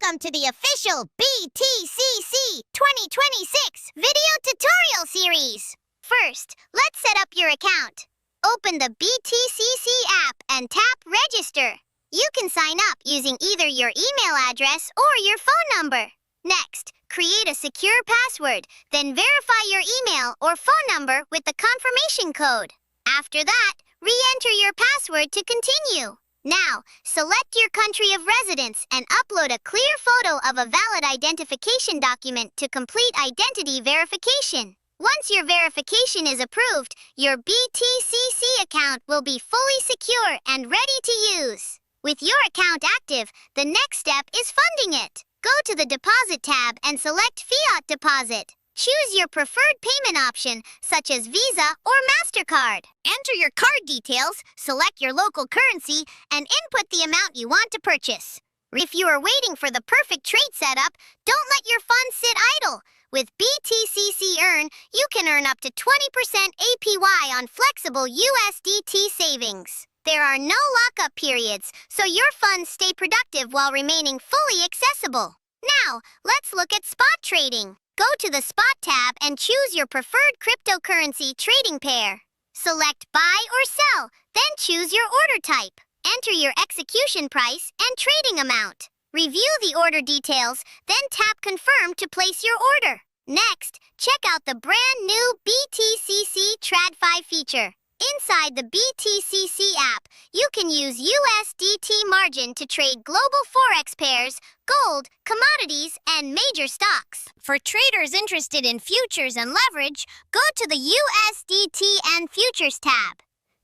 Welcome to the official BTCC 2026 video tutorial series. First, let's set up your account. Open the BTCC app and tap Register. You can sign up using either your email address or your phone number. Next, create a secure password, then verify your email or phone number with the confirmation code. After that, re-enter your password to continue. Now, select your country of residence and upload a clear photo of a valid identification document to complete identity verification. Once your verification is approved, your BTCC account will be fully secure and ready to use. With your account active, the next step is funding it. Go to the Deposit tab and select Fiat Deposit. Choose your preferred payment option, such as Visa or MasterCard. Enter your card details, select your local currency, and input the amount you want to purchase. If you are waiting for the perfect trade setup, don't let your funds sit idle. With BTCC Earn, you can earn up to 20% APY on flexible USDT savings. There are no lockup periods, so your funds stay productive while remaining fully accessible. Now, let's look at spot trading. Go to the Spot tab and choose your preferred cryptocurrency trading pair. Select Buy or Sell, then choose your order type. Enter your execution price and trading amount. Review the order details, then tap Confirm to place your order. Next, check out the brand new BTCC TradFi feature. Inside the BTCC app, you can use USDT margin to trade global forex pairs, gold, commodities, and major stocks. For traders interested in futures and leverage, go to the USDT and Futures tab.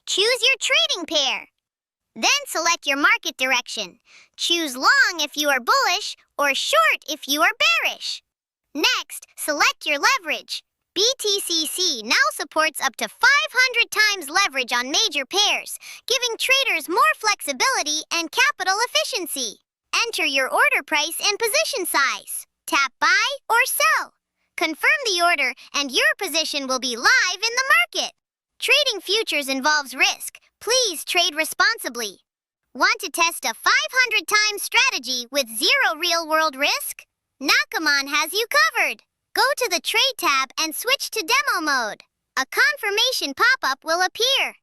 Choose your trading pair. Then select your market direction. Choose long if you are bullish or short if you are bearish. Next, select your leverage. BTCC now supports up to 500 times leverage on major pairs, giving traders more flexibility and capital efficiency. Enter your order price and position size. Tap Buy or Sell. Confirm the order and your position will be live in the market. Trading futures involves risk. Please trade responsibly. Want to test a 500 times strategy with zero real-world risk? Nakamon has you covered. Go to the Trade tab and switch to Demo mode. A confirmation pop-up will appear.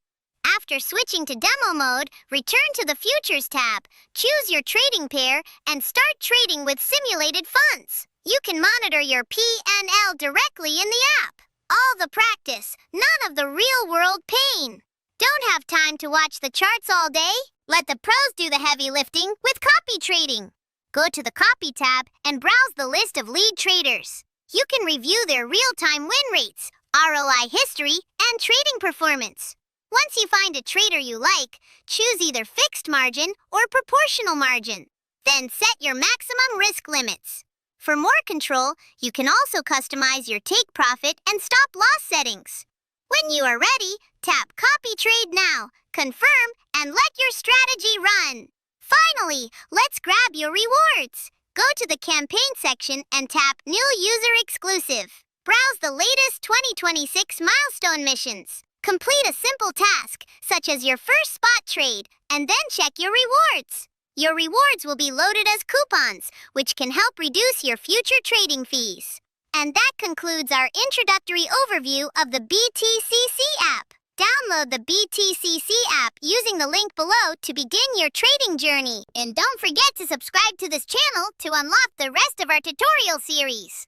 After switching to Demo mode, return to the Futures tab, choose your trading pair, and start trading with simulated funds. You can monitor your P&L directly in the app. All the practice, none of the real-world pain. Don't have time to watch the charts all day? Let the pros do the heavy lifting with copy trading. Go to the Copy tab and browse the list of lead traders. You can review their real-time win rates, ROI history, and trading performance. Once you find a trader you like, choose either fixed margin or proportional margin. Then set your maximum risk limits. For more control, you can also customize your take profit and stop loss settings. When you are ready, tap Copy Trade Now, confirm, and let your strategy run. Finally, let's grab your rewards. Go to the Campaign section and tap New User Exclusive. Browse the latest 2026 milestone missions. Complete a simple task, such as your first spot trade, and then check your rewards. Your rewards will be loaded as coupons, which can help reduce your future trading fees. And that concludes our introductory overview of the BTCC app. Download the BTCC app using the link below to begin your trading journey. And don't forget to subscribe to this channel to unlock the rest of our tutorial series.